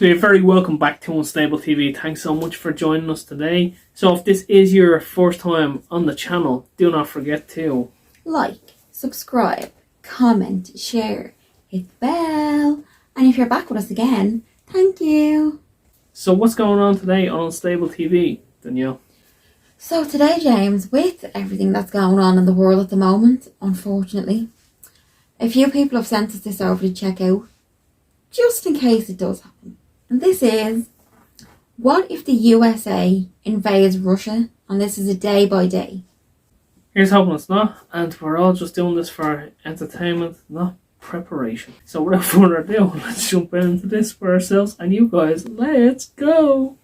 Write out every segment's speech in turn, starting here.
So you're very welcome back to Unstable TV. Thanks so much for joining us today. So if this is your first time on the channel, do not forget to like, subscribe, comment, share, hit the bell, and if you're back with us again, thank you. So what's going on today on Unstable TV, Danielle? So today, James, with everything that's going on in the world at the moment, unfortunately, a few people have sent us this over to check out, just in case it does happen. And this is, what if the USA invades Russia? And this is a day by day. Here's hoping it's not, and we're all just doing this for entertainment, not preparation. So without further ado, let's jump into this for ourselves and you guys. Let's go!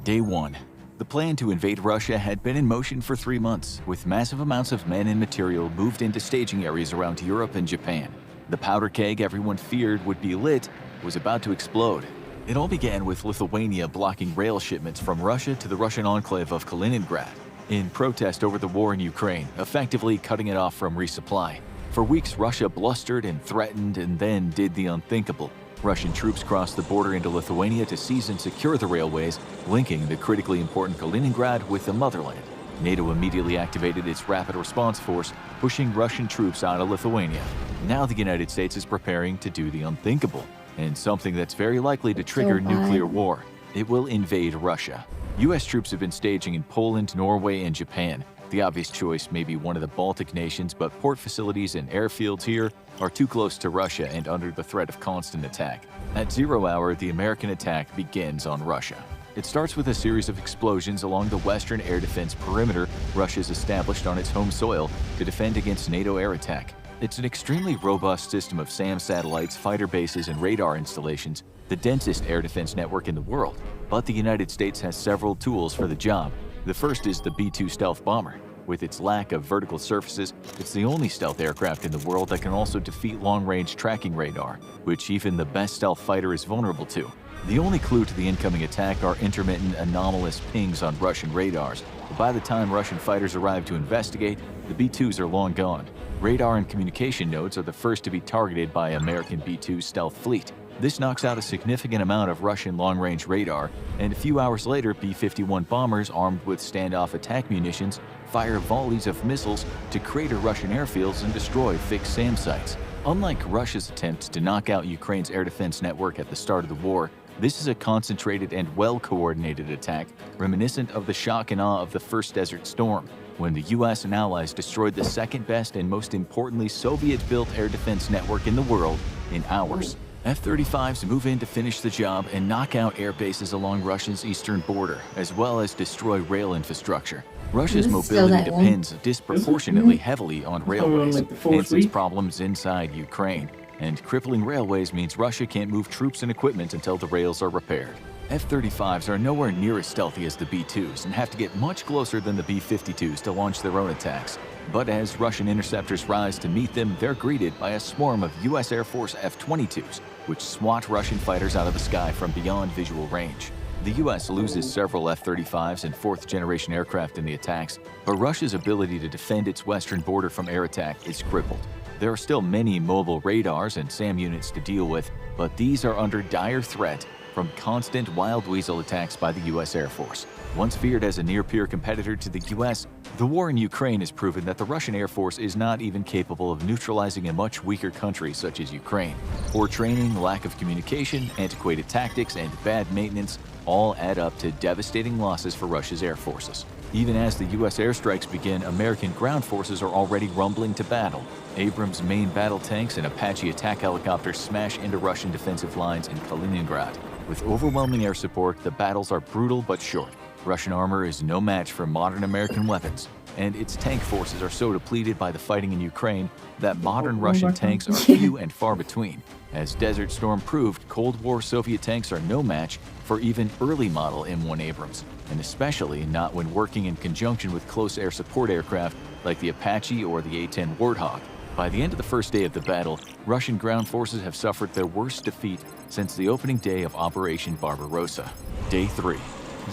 Day 1. The plan to invade Russia had been in motion for 3 months, with massive amounts of men and material moved into staging areas around Europe and Japan. The powder keg everyone feared would be lit was about to explode. It all began with Lithuania blocking rail shipments from Russia to the Russian enclave of Kaliningrad, in protest over the war in Ukraine, effectively cutting it off from resupply. For weeks, Russia blustered and threatened and then did the unthinkable. Russian troops crossed the border into Lithuania to seize and secure the railways, linking the critically important Kaliningrad with the motherland. NATO immediately activated its rapid response force, pushing Russian troops out of Lithuania. Now the United States is preparing to do the unthinkable, and something that's very likely to trigger nuclear war. It will invade Russia. U.S. troops have been staging in Poland, Norway, and Japan. The obvious choice may be one of the Baltic nations, but port facilities and airfields here are too close to Russia and under the threat of constant attack. At 0 hour, the American attack begins on Russia. It starts with a series of explosions along the western air defense perimeter Russia's established on its home soil to defend against NATO air attack. It's an extremely robust system of SAM satellites, fighter bases, and radar installations, the densest air defense network in the world. But the United States has several tools for the job. The first is the B-2 stealth bomber. With its lack of vertical surfaces, it's the only stealth aircraft in the world that can also defeat long-range tracking radar, which even the best stealth fighter is vulnerable to. The only clue to the incoming attack are intermittent anomalous pings on Russian radars, but by the time Russian fighters arrive to investigate, the B-2s are long gone. Radar and communication nodes are the first to be targeted by American B-2 stealth fleet. This knocks out a significant amount of Russian long-range radar, and a few hours later, B-51 bombers armed with standoff attack munitions fire volleys of missiles to crater Russian airfields and destroy fixed SAM sites. Unlike Russia's attempts to knock out Ukraine's air defense network at the start of the war, this is a concentrated and well-coordinated attack, reminiscent of the shock and awe of the first Desert Storm, when the US and allies destroyed the second-best and most importantly Soviet-built air defense network in the world in hours. F-35s move in to finish the job and knock out air bases along Russia's eastern border, as well as destroy rail infrastructure. Russia's mobility depends disproportionately heavily on railways, hence its problems inside Ukraine. And crippling railways means Russia can't move troops and equipment until the rails are repaired. F-35s are nowhere near as stealthy as the B-2s and have to get much closer than the B-52s to launch their own attacks. But as Russian interceptors rise to meet them, they're greeted by a swarm of U.S. Air Force F-22s, which swat Russian fighters out of the sky from beyond visual range. The U.S. loses several F-35s and fourth-generation aircraft in the attacks, but Russia's ability to defend its western border from air attack is crippled. There are still many mobile radars and SAM units to deal with, but these are under dire threat from constant wild weasel attacks by the U.S. Air Force. Once feared as a near-peer competitor to the U.S., the war in Ukraine has proven that the Russian Air Force is not even capable of neutralizing a much weaker country such as Ukraine. Poor training, lack of communication, antiquated tactics, and bad maintenance all add up to devastating losses for Russia's air forces. Even as the U.S. airstrikes begin, American ground forces are already rumbling to battle. Abrams main battle tanks and Apache attack helicopters smash into Russian defensive lines in Kaliningrad. With overwhelming air support, the battles are brutal but short. Russian armor is no match for modern American weapons, and its tank forces are so depleted by the fighting in Ukraine that modern Russian tanks are few and far between. As Desert Storm proved, Cold War Soviet tanks are no match for even early model M1 Abrams, and especially not when working in conjunction with close air support aircraft like the Apache or the A-10 Warthog. By the end of the first day of the battle, Russian ground forces have suffered their worst defeat since the opening day of Operation Barbarossa. Day 3.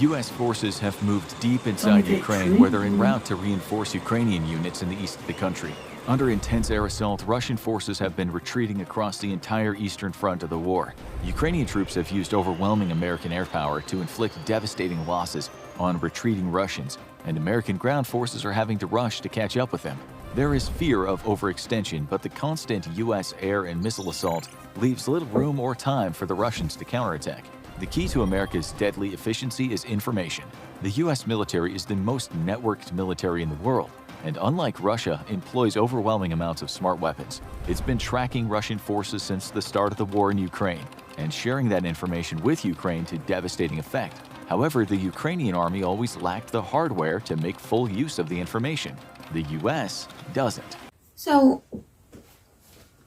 U.S. forces have moved deep inside Ukraine, where they're en route to reinforce Ukrainian units in the east of the country. Under intense air assault, Russian forces have been retreating across the entire eastern front of the war. Ukrainian troops have used overwhelming American air power to inflict devastating losses on retreating Russians, and American ground forces are having to rush to catch up with them. There is fear of overextension, but the constant U.S. air and missile assault leaves little room or time for the Russians to counterattack. The key to America's deadly efficiency is information. The U.S. military is the most networked military in the world, and unlike Russia, employs overwhelming amounts of smart weapons. It's been tracking Russian forces since the start of the war in Ukraine, and sharing that information with Ukraine to devastating effect. However, the Ukrainian army always lacked the hardware to make full use of the information. The US doesn't. So,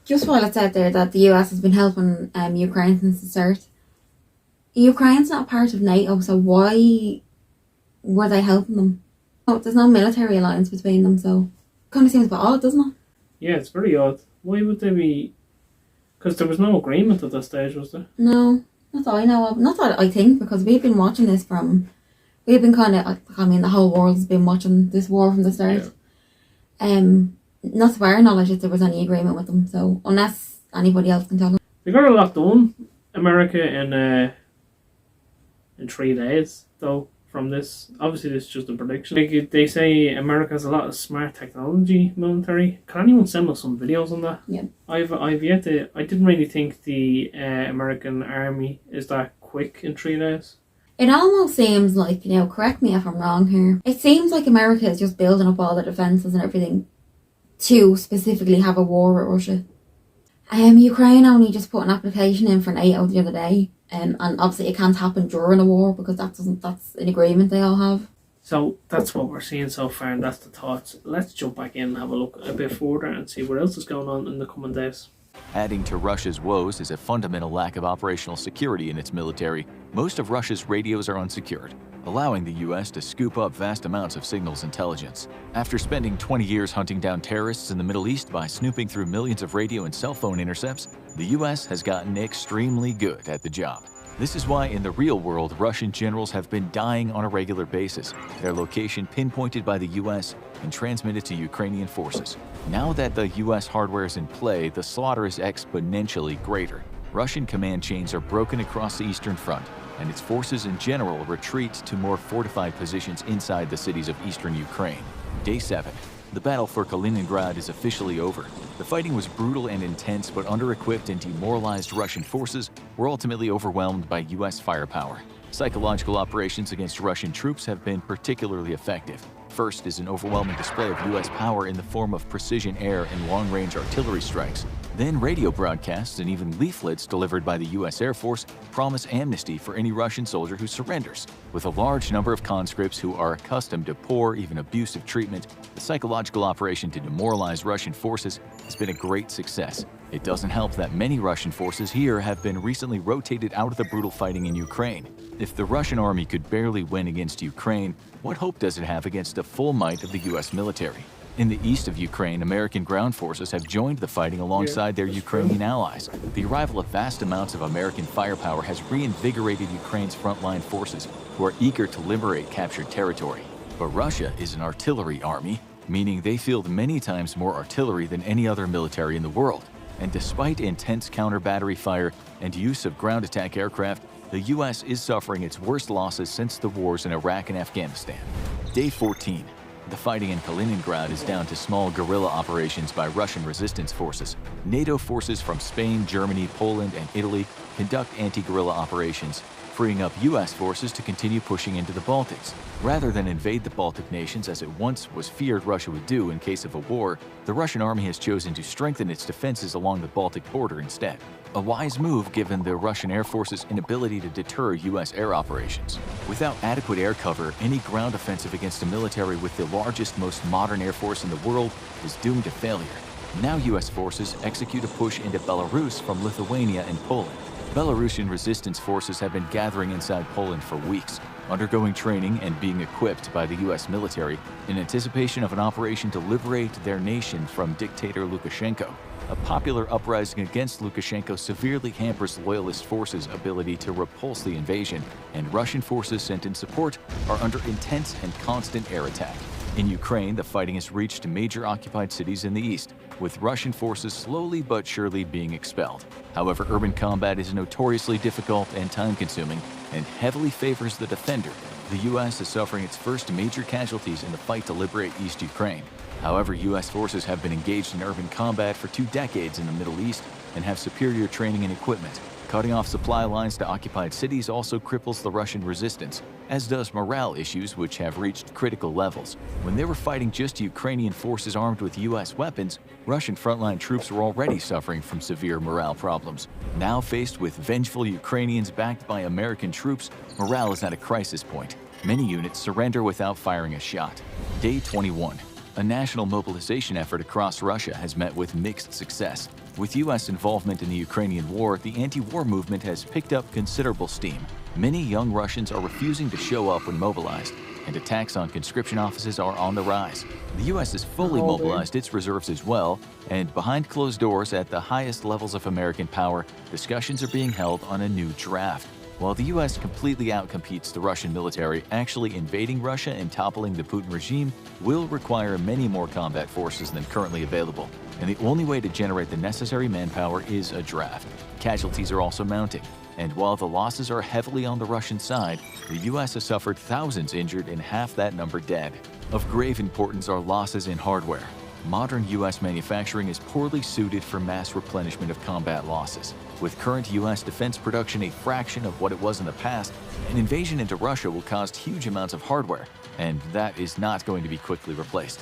just while it's out there that the US has been helping Ukraine since the start, Ukraine's not part of NATO, so why were they helping them? Oh, there's no military alliance between them, so it kind of seems a bit odd, doesn't it? Yeah, it's very odd. Why would they be... Because there was no agreement at that stage, was there? No, not that I know of. Not that I think, because we've been watching this from... We've been kind of... I mean, the whole world's been watching this war from the start. Yeah. Not to our knowledge if there was any agreement with them, so unless anybody else can tell them. They got a lot done, America, in 3 days, though. From this, obviously this is just a prediction. Like they say, America has a lot of smart technology military. Can anyone send us some videos on that? Yeah. I've yet to. I didn't really think the American army is that quick in 3 days. It almost seems like, correct me if I'm wrong here. It seems like America is just building up all the defences and everything to specifically have a war with Russia. Ukraine only just put an application in for NATO the other day. And obviously it can't happen during a war because that's an agreement they all have. So that's what we're seeing so far, and that's the thoughts. Let's jump back in and have a look a bit further and see what else is going on in the coming days. Adding to Russia's woes is a fundamental lack of operational security in its military. Most of Russia's radios are unsecured, allowing the U.S. to scoop up vast amounts of signals intelligence. After spending 20 years hunting down terrorists in the Middle East by snooping through millions of radio and cell phone intercepts, the U.S. has gotten extremely good at the job. This is why in the real world, Russian generals have been dying on a regular basis, their location pinpointed by the U.S. and transmitted to Ukrainian forces. Now that the U.S. hardware is in play, the slaughter is exponentially greater. Russian command chains are broken across the Eastern Front, and its forces in general retreat to more fortified positions inside the cities of eastern Ukraine. Day 7. The battle for Kaliningrad is officially over. The fighting was brutal and intense, but under-equipped and demoralized Russian forces were ultimately overwhelmed by U.S. firepower. Psychological operations against Russian troops have been particularly effective. First is an overwhelming display of U.S. power in the form of precision air and long-range artillery strikes. Then radio broadcasts and even leaflets delivered by the U.S. Air Force promise amnesty for any Russian soldier who surrenders. With a large number of conscripts who are accustomed to poor, even abusive treatment, the psychological operation to demoralize Russian forces has been a great success. It doesn't help that many Russian forces here have been recently rotated out of the brutal fighting in Ukraine. If the Russian army could barely win against Ukraine, what hope does it have against the full might of the U.S. military? In the east of Ukraine, American ground forces have joined the fighting alongside their Ukrainian allies. The arrival of vast amounts of American firepower has reinvigorated Ukraine's frontline forces, who are eager to liberate captured territory. But Russia is an artillery army, meaning they field many times more artillery than any other military in the world. And despite intense counter-battery fire and use of ground attack aircraft, the U.S. is suffering its worst losses since the wars in Iraq and Afghanistan. Day 14. The fighting in Kaliningrad is down to small guerrilla operations by Russian resistance forces. NATO forces from Spain, Germany, Poland, and Italy conduct anti-guerrilla operations, freeing up U.S. forces to continue pushing into the Baltics. Rather than invade the Baltic nations as it once was feared Russia would do in case of a war, the Russian army has chosen to strengthen its defenses along the Baltic border instead. A wise move given the Russian Air Force's inability to deter U.S. air operations. Without adequate air cover, any ground offensive against a military with the largest, most modern air force in the world is doomed to failure. Now U.S. forces execute a push into Belarus from Lithuania and Poland. Belarusian resistance forces have been gathering inside Poland for weeks, undergoing training and being equipped by the U.S. military in anticipation of an operation to liberate their nation from dictator Lukashenko. A popular uprising against Lukashenko severely hampers loyalist forces' ability to repulse the invasion, and Russian forces sent in support are under intense and constant air attack. In Ukraine, the fighting has reached major occupied cities in the east, with Russian forces slowly but surely being expelled. However, urban combat is notoriously difficult and time-consuming, and heavily favors the defender. The U.S. is suffering its first major casualties in the fight to liberate East Ukraine. However, U.S. forces have been engaged in urban combat for 2 decades in the Middle East and have superior training and equipment. Cutting off supply lines to occupied cities also cripples the Russian resistance, as does morale issues which have reached critical levels. When they were fighting just Ukrainian forces armed with U.S. weapons, Russian frontline troops were already suffering from severe morale problems. Now faced with vengeful Ukrainians backed by American troops, morale is at a crisis point. Many units surrender without firing a shot. Day 21. A national mobilization effort across Russia has met with mixed success. With U.S. involvement in the Ukrainian war, the anti-war movement has picked up considerable steam. Many young Russians are refusing to show up when mobilized, and attacks on conscription offices are on the rise. The U.S. has fully mobilized its reserves as well, and behind closed doors at the highest levels of American power, discussions are being held on a new draft. While the U.S. completely outcompetes the Russian military, actually invading Russia and toppling the Putin regime will require many more combat forces than currently available, and the only way to generate the necessary manpower is a draft. Casualties are also mounting, and while the losses are heavily on the Russian side, the U.S. has suffered thousands injured and half that number dead. Of grave importance are losses in hardware. Modern U.S. manufacturing is poorly suited for mass replenishment of combat losses. With current U.S. defense production a fraction of what it was in the past, an invasion into Russia will cost huge amounts of hardware, and that is not going to be quickly replaced.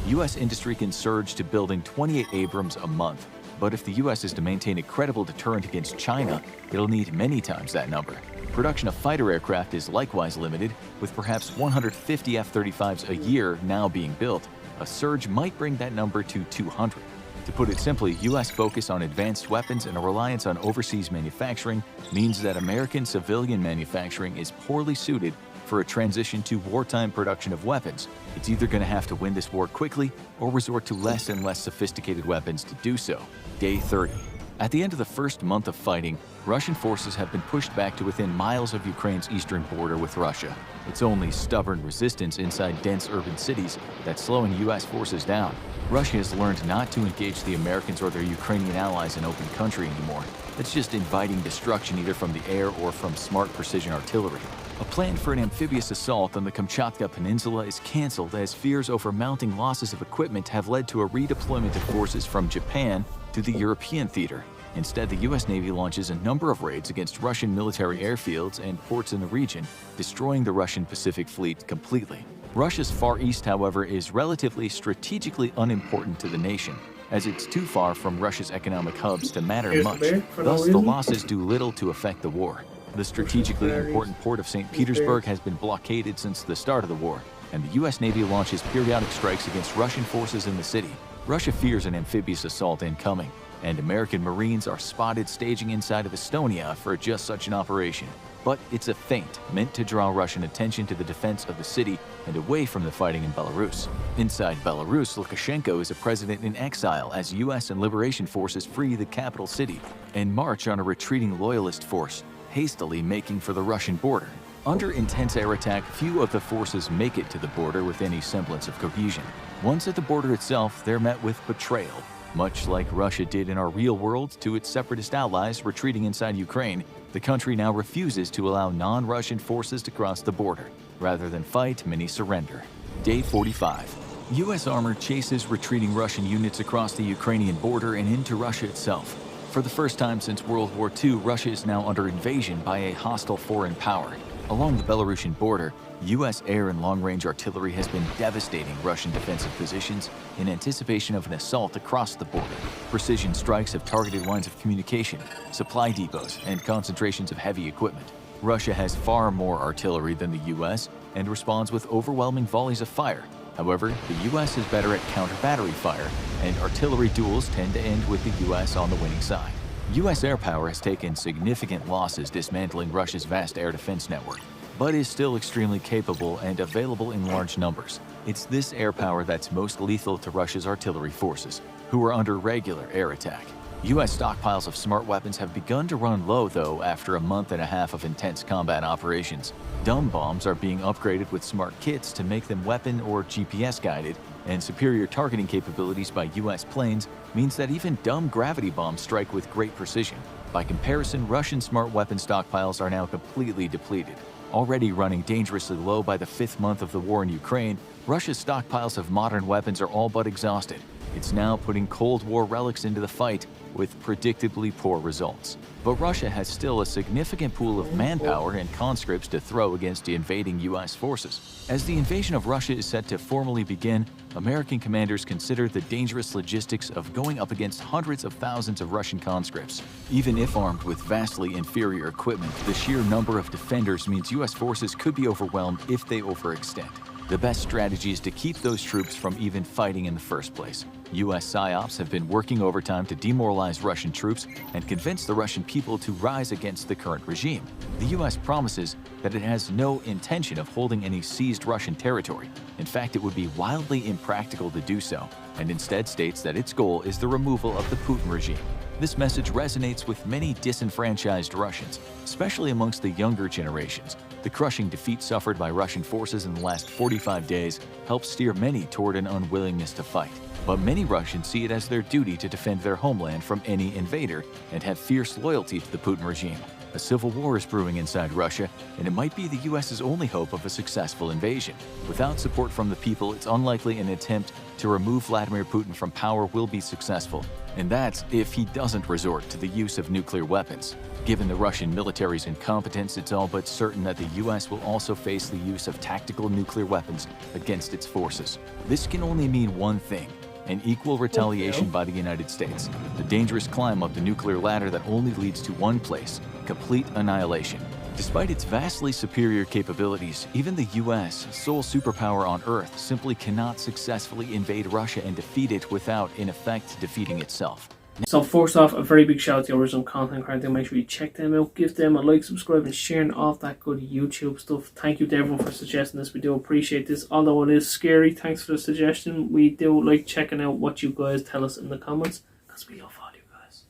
U.S. industry can surge to building 28 Abrams a month, but if the U.S. is to maintain a credible deterrent against China, it'll need many times that number. Production of fighter aircraft is likewise limited, with perhaps 150 F-35s a year now being built. A surge might bring that number to 200. To put it simply, U.S. focus on advanced weapons and a reliance on overseas manufacturing means that American civilian manufacturing is poorly suited for a transition to wartime production of weapons. It's either going to have to win this war quickly or resort to less and less sophisticated weapons to do so. Day 30. At the end of the first month of fighting, Russian forces have been pushed back to within miles of Ukraine's eastern border with Russia. It's only stubborn resistance inside dense urban cities that's slowing U.S. forces down. Russia has learned not to engage the Americans or their Ukrainian allies in open country anymore. It's just inviting destruction either from the air or from smart precision artillery. A plan for an amphibious assault on the Kamchatka Peninsula is cancelled as fears over mounting losses of equipment have led to a redeployment of forces from Japan to the European theater. Instead, the U.S. Navy launches a number of raids against Russian military airfields and ports in the region, destroying the Russian Pacific Fleet completely. Russia's Far East, however, is relatively strategically unimportant to the nation, as it's too far from Russia's economic hubs to matter much. Thus, the losses do little to affect the war. The strategically important port of St. Petersburg has been blockaded since the start of the war, and the U.S. Navy launches periodic strikes against Russian forces in the city. Russia fears an amphibious assault incoming, and American Marines are spotted staging inside of Estonia for just such an operation. But it's a feint meant to draw Russian attention to the defense of the city and away from the fighting in Belarus. Inside Belarus, Lukashenko is a president in exile as U.S. and liberation forces free the capital city and march on a retreating loyalist force, hastily making for the Russian border. Under intense air attack, few of the forces make it to the border with any semblance of cohesion. Once at the border itself, they're met with betrayal. Much like Russia did in our real world to its separatist allies retreating inside Ukraine, the country now refuses to allow non-Russian forces to cross the border. Rather than fight, many surrender. Day 45. U.S. armor chases retreating Russian units across the Ukrainian border and into Russia itself. For the first time since World War II, Russia is now under invasion by a hostile foreign power. Along the Belarusian border, U.S. air and long-range artillery has been devastating Russian defensive positions in anticipation of an assault across the border. Precision strikes have targeted lines of communication, supply depots, and concentrations of heavy equipment. Russia has far more artillery than the U.S. and responds with overwhelming volleys of fire. However, the U.S. is better at counter-battery fire, and artillery duels tend to end with the U.S. on the winning side. U.S. air power has taken significant losses dismantling Russia's vast air defense network, but is still extremely capable and available in large numbers. It's this air power that's most lethal to Russia's artillery forces, who are under regular air attack. US stockpiles of smart weapons have begun to run low, though, after a month and a half of intense combat operations. Dumb bombs are being upgraded with smart kits to make them weapon or GPS guided, and superior targeting capabilities by US planes means that even dumb gravity bombs strike with great precision. By comparison, Russian smart weapon stockpiles are now completely depleted. Already running dangerously low by the 5th month of the war in Ukraine, Russia's stockpiles of modern weapons are all but exhausted. It's now putting Cold War relics into the fight with predictably poor results. But Russia has still a significant pool of manpower and conscripts to throw against the invading US forces. As the invasion of Russia is set to formally begin, American commanders consider the dangerous logistics of going up against hundreds of thousands of Russian conscripts. Even if armed with vastly inferior equipment, the sheer number of defenders means US forces could be overwhelmed if they overextend. The best strategy is to keep those troops from even fighting in the first place. US PSYOPs have been working overtime to demoralize Russian troops and convince the Russian people to rise against the current regime. The US promises that it has no intention of holding any seized Russian territory. In fact, it would be wildly impractical to do so, and instead states that its goal is the removal of the Putin regime. This message resonates with many disenfranchised Russians, especially amongst the younger generations. The crushing defeat suffered by Russian forces in the last 45 days helps steer many toward an unwillingness to fight. But many Russians see it as their duty to defend their homeland from any invader and have fierce loyalty to the Putin regime. A civil war is brewing inside Russia, and it might be the US's only hope of a successful invasion. Without support from the people, it's unlikely an attempt to remove Vladimir Putin from power will be successful. And that's if he doesn't resort to the use of nuclear weapons. Given the Russian military's incompetence, it's all but certain that the US will also face the use of tactical nuclear weapons against its forces. This can only mean one thing: an equal retaliation by the United States. The dangerous climb up the nuclear ladder that only leads to one place: complete annihilation. Despite its vastly superior capabilities, even the US, sole superpower on Earth, simply cannot successfully invade Russia and defeat it without, in effect, defeating itself. So first off, a very big shout out to the original content creator. Make sure you check them out, give them a like, subscribe, and sharing all that good YouTube stuff. Thank you to everyone for suggesting this. We do appreciate this. Although it is scary, thanks for the suggestion. We do like checking out what you guys tell us in the comments, because we love all you guys.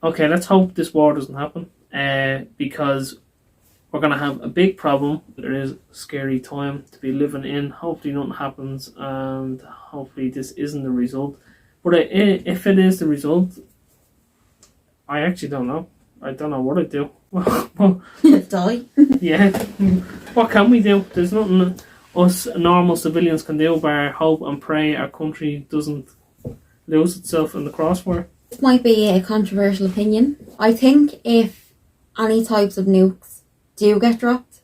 Okay, let's hope this war doesn't happen, because we're going to have a big problem. It is a scary time to be living in. Hopefully nothing happens, and hopefully this isn't the result. But if it is the result, I actually don't know. I don't know what I'd do. Die. Yeah. What can we do? There's nothing us normal civilians can do but hope and pray our country doesn't lose itself in the crossfire. This might be a controversial opinion. I think if any types of nukes do get dropped,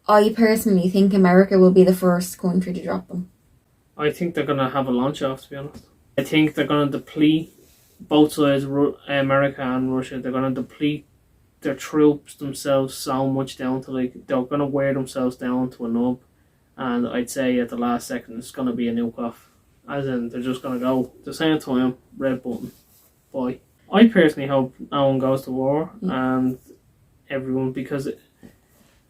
I personally think America will be the first country to drop them. I think they're going to have a launch off, to be honest. I think they're going to deplete both sides, America and Russia. They're going to deplete their troops themselves so much down to, like, they're going to wear themselves down to a nub. And I'd say at the last second it's going to be a nuke off. As in, they're just going to go the same time, red button, bye. I personally hope no one goes to war and everyone, because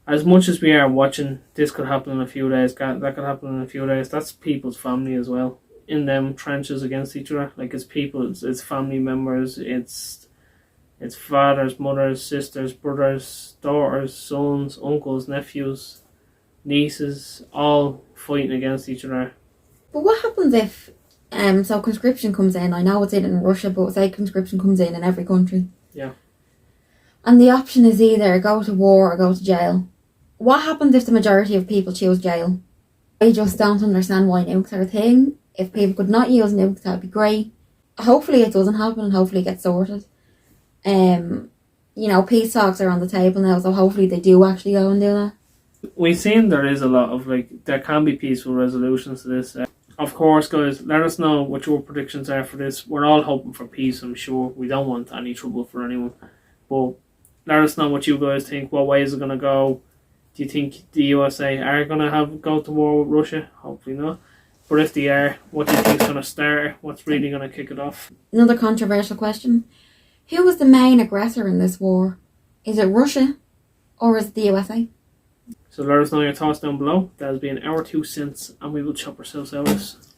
as much as we are watching this could happen in a few days, that could happen in a few days, that's people's family as well. In them trenches against each other. Like, it's people, it's family members, it's fathers, mothers, sisters, brothers, daughters, sons, uncles, nephews, nieces, all fighting against each other. But what happens if so conscription comes in? I know it's in Russia, but say conscription comes in every country. Yeah. And the option is either go to war or go to jail. What happens if the majority of people choose jail? I just don't understand why nukes are a thing. If people could not use nukes, that'd be great. Hopefully it doesn't happen and hopefully it gets sorted. Peace talks are on the table now, so hopefully they do actually go and do that. We've seen there is a lot of, there can be peaceful resolutions to this. Of course, guys, let us know what your predictions are for this. We're all hoping for peace, I'm sure. We don't want any trouble for anyone. But let us know what you guys think. What way is it going to go? Do you think the USA are going to go to war with Russia? Hopefully not. But if they are, what do you think is going to start? What's really going to kick it off? Another controversial question. Who was the main aggressor in this war? Is it Russia or is it the USA? So let us know your thoughts down below. That has been our 2 cents, and we will chop ourselves out of this.